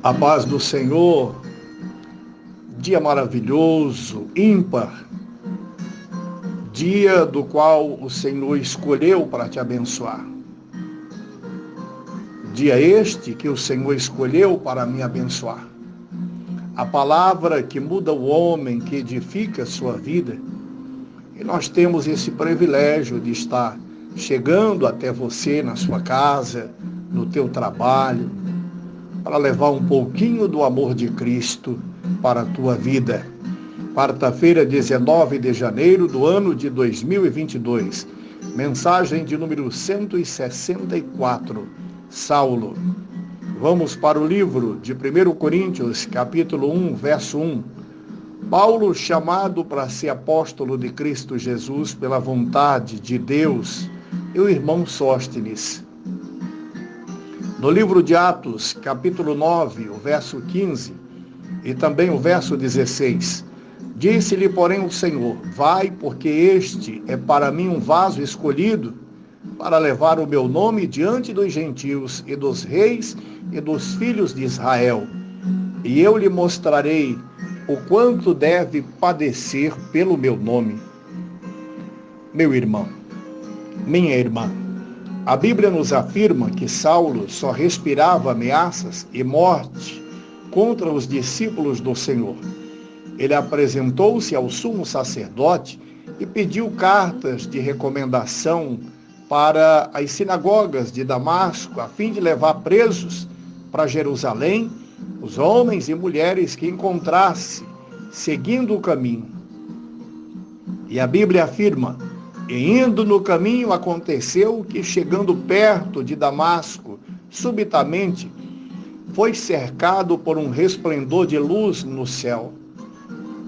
A paz do Senhor, dia maravilhoso, ímpar, dia do qual o Senhor escolheu para te abençoar. Dia este que o Senhor escolheu para me abençoar. A palavra que muda o homem, que edifica a sua vida. E nós temos esse privilégio de estar chegando até você na sua casa, no teu trabalho, para levar um pouquinho do amor de Cristo para a tua vida. Quarta-feira, 19 de janeiro do ano de 2022. Mensagem de número 164. Saulo. Vamos para o livro de 1 Coríntios, capítulo 1, verso 1. Paulo, chamado para ser apóstolo de Cristo Jesus pela vontade de Deus, e o irmão Sóstenes. No livro de Atos, capítulo 9, o verso 15, e também o verso 16, disse-lhe, porém, o Senhor, vai, porque este é para mim um vaso escolhido, para levar o meu nome diante dos gentios e dos reis e dos filhos de Israel. E eu lhe mostrarei o quanto deve padecer pelo meu nome. Meu irmão, minha irmã, a Bíblia nos afirma que Saulo só respirava ameaças e morte contra os discípulos do Senhor. Ele apresentou-se ao sumo sacerdote e pediu cartas de recomendação para as sinagogas de Damasco, a fim de levar presos para Jerusalém os homens e mulheres que encontrasse seguindo o caminho. E a Bíblia afirma, e indo no caminho aconteceu que, chegando perto de Damasco, subitamente foi cercado por um resplendor de luz no céu.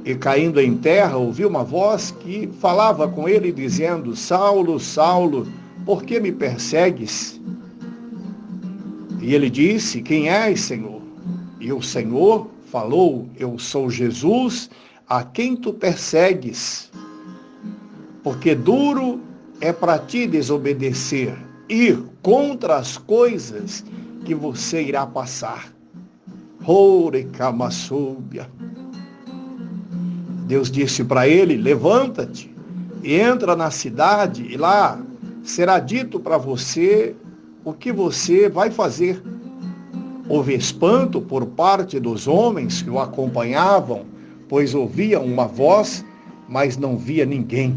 E caindo em terra, ouviu uma voz que falava com ele, dizendo, Saulo, Saulo, por que me persegues? E ele disse, quem és, Senhor? E o Senhor falou, eu sou Jesus, a quem tu persegues. Porque duro é para ti desobedecer, ir contra as coisas que você irá passar. Deus disse para ele, levanta-te e entra na cidade e lá será dito para você o que você vai fazer. Houve espanto por parte dos homens que o acompanhavam, pois ouviam uma voz, mas não via ninguém.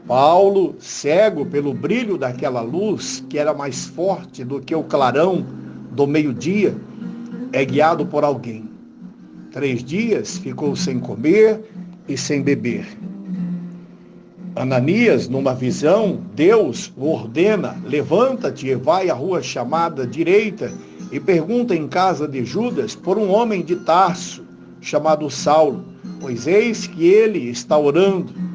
Paulo, cego pelo brilho daquela luz, que era mais forte do que o clarão do meio-dia, é guiado por alguém. 3 dias ficou sem comer e sem beber. Ananias, numa visão, Deus o ordena, levanta-te e vai à rua chamada direita e pergunta em casa de Judas por um homem de Tarso, chamado Saulo, pois eis que ele está orando.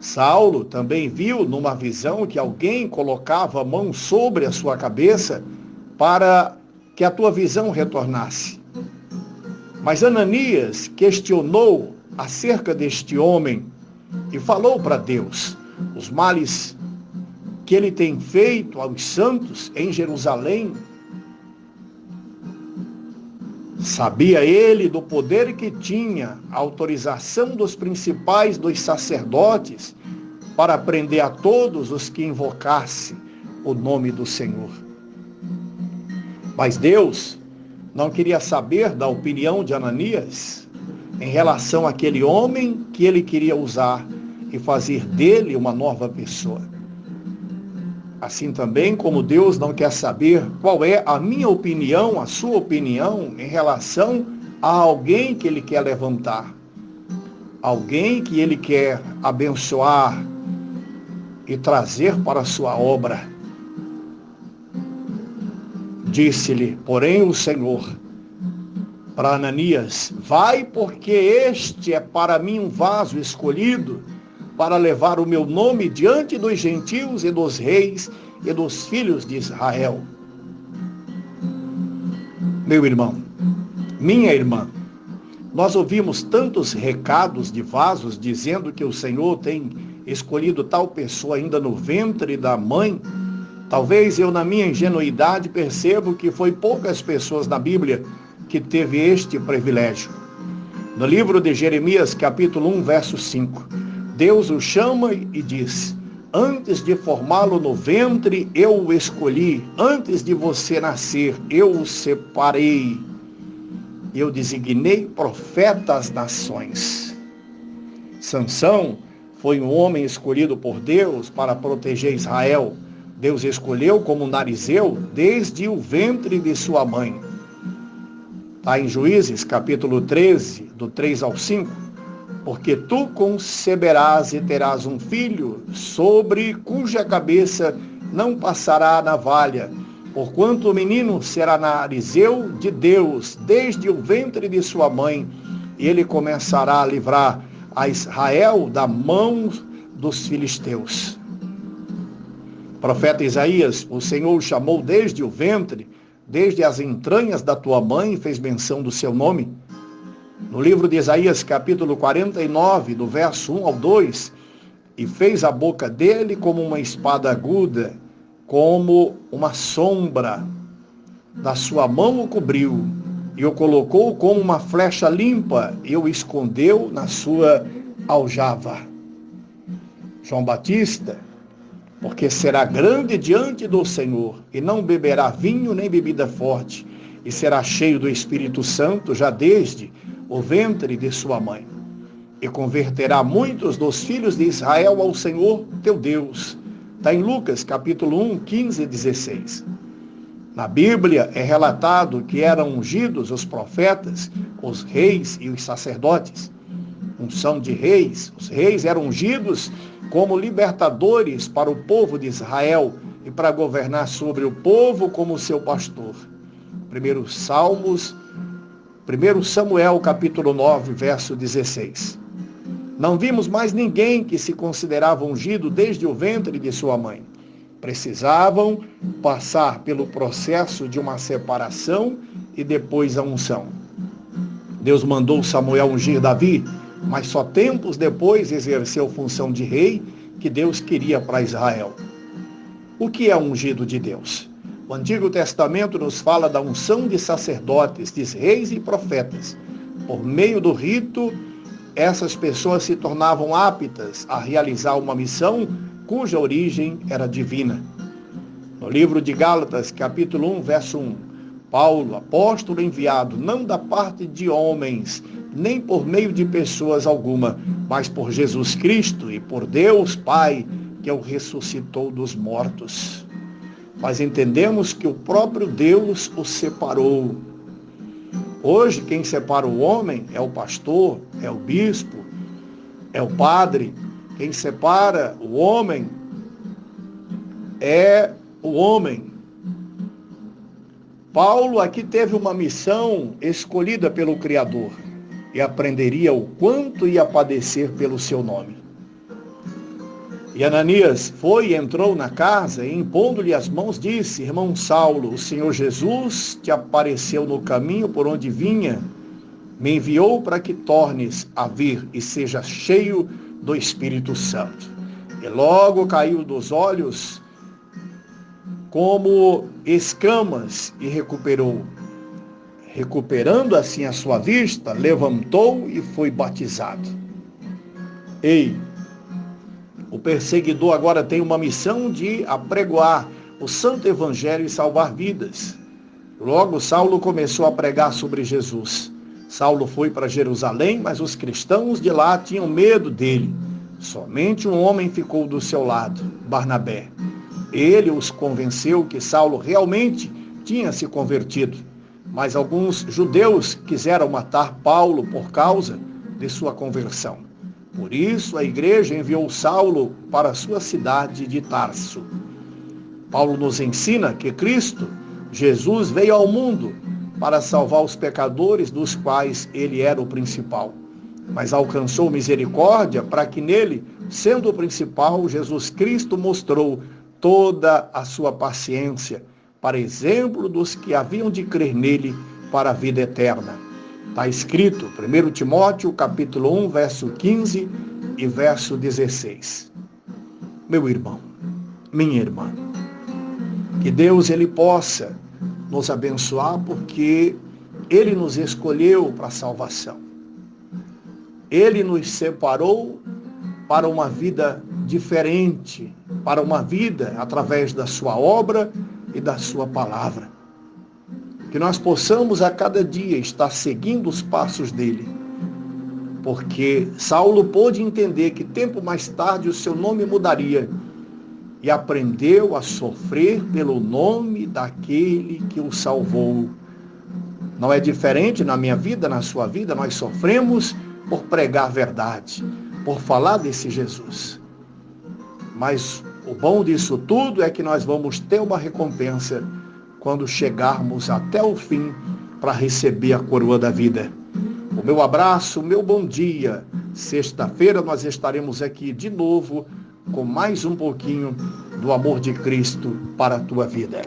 Saulo também viu numa visão que alguém colocava a mão sobre a sua cabeça para que a tua visão retornasse. Mas Ananias questionou acerca deste homem e falou para Deus os males que ele tem feito aos santos em Jerusalém. Sabia ele do poder que tinha a autorização dos principais dos sacerdotes para prender a todos os que invocassem o nome do Senhor. Mas Deus não queria saber da opinião de Ananias em relação àquele homem que ele queria usar e fazer dele uma nova pessoa. Assim também como Deus não quer saber qual é a minha opinião, a sua opinião em relação a alguém que ele quer levantar, alguém que ele quer abençoar e trazer para a sua obra. Disse-lhe, porém, o Senhor para Ananias, vai, porque este é para mim um vaso escolhido para levar o meu nome diante dos gentios e dos reis e dos filhos de Israel. Meu irmão, minha irmã, nós ouvimos tantos recados de vasos dizendo que o Senhor tem escolhido tal pessoa ainda no ventre da mãe Talvez eu, na minha ingenuidade, percebo que foi poucas pessoas na Bíblia que teve este privilégio. No livro de Jeremias, capítulo 1, verso 5, Deus o chama e diz: antes de formá-lo no ventre, eu o escolhi. Antes de você nascer, eu o separei. Eu designei profeta às nações. Sansão foi um homem escolhido por Deus para proteger Israel. Deus escolheu como narizeu desde o ventre de sua mãe. Está em Juízes, capítulo 13, do 3 ao 5. Porque tu conceberás e terás um filho, sobre cuja cabeça não passará a navalha, porquanto o menino será narizeu de Deus, desde o ventre de sua mãe, e ele começará a livrar a Israel da mão dos filisteus. Profeta Isaías, o Senhor o chamou desde o ventre, desde as entranhas da tua mãe, fez menção do seu nome. No livro de Isaías, capítulo 49, do verso 1 ao 2, e fez a boca dele como uma espada aguda, como uma sombra, da sua mão o cobriu, e o colocou como uma flecha limpa, e o escondeu na sua aljava. João Batista, porque será grande diante do Senhor, e não beberá vinho nem bebida forte, e será cheio do Espírito Santo já desde o ventre de sua mãe. E converterá muitos dos filhos de Israel ao Senhor teu Deus. Está em Lucas, capítulo 1, 15 e 16. Na Bíblia é relatado que eram ungidos os profetas, os reis e os sacerdotes. Unção de reis. Os reis eram ungidos como libertadores para o povo de Israel e para governar sobre o povo como seu pastor. 1 Samuel, capítulo 9, verso 16. Não vimos mais ninguém que se considerava ungido desde o ventre de sua mãe. Precisavam passar pelo processo de uma separação e depois a unção. Deus mandou Samuel ungir Davi, mas só tempos depois exerceu função de rei que Deus queria para Israel. O que é ungido de Deus? O Antigo Testamento nos fala da unção de sacerdotes, de reis e profetas. Por meio do rito, essas pessoas se tornavam aptas a realizar uma missão cuja origem era divina. No livro de Gálatas, capítulo 1, verso 1, Paulo, apóstolo enviado, não da parte de homens, nem por meio de pessoas alguma, mas por Jesus Cristo e por Deus Pai, que o ressuscitou dos mortos. Mas entendemos que o próprio Deus o separou. Hoje, quem separa o homem é o pastor, é o bispo, é o padre. Quem separa o homem é o homem. Paulo aqui teve uma missão escolhida pelo Criador e aprenderia o quanto ia padecer pelo seu nome. E Ananias foi e entrou na casa e, impondo-lhe as mãos, disse: irmão Saulo, o Senhor Jesus te apareceu no caminho por onde vinha, me enviou para que tornes a vir e seja cheio do Espírito Santo. E logo caiu dos olhos como escamas e recuperou. Recuperando assim a sua vista, levantou e foi batizado. Ei, o perseguidor agora tem uma missão de apregoar o santo evangelho e salvar vidas. Logo, Saulo começou a pregar sobre Jesus. Saulo foi para Jerusalém, mas os cristãos de lá tinham medo dele. Somente um homem ficou do seu lado, Barnabé. Ele os convenceu que Saulo realmente tinha se convertido. Mas alguns judeus quiseram matar Paulo por causa de sua conversão. Por isso, a igreja enviou Saulo para a sua cidade de Tarso. Paulo nos ensina que Cristo, Jesus, veio ao mundo para salvar os pecadores, dos quais ele era o principal. Mas alcançou misericórdia para que nele, sendo o principal, Jesus Cristo mostrou toda a sua paciência, para exemplo dos que haviam de crer nele para a vida eterna. Está escrito, 1 Timóteo, capítulo 1, verso 15 e verso 16. Meu irmão, minha irmã, Que Deus ele possa nos abençoar, porque Ele nos escolheu para a salvação. Ele nos separou para uma vida diferente, para uma vida através da sua obra e da sua palavra. Que nós possamos a cada dia estar seguindo os passos dele. Porque Saulo pôde entender que tempo mais tarde o seu nome mudaria e aprendeu a sofrer pelo nome daquele que o salvou. Não é diferente na minha vida, na sua vida, nós sofremos por pregar a verdade, por falar desse Jesus. Mas o bom disso tudo é que nós vamos ter uma recompensa quando chegarmos até o fim para receber a coroa da vida. O meu abraço, o meu bom dia. Sexta-feira nós estaremos aqui de novo com mais um pouquinho do amor de Cristo para a tua vida.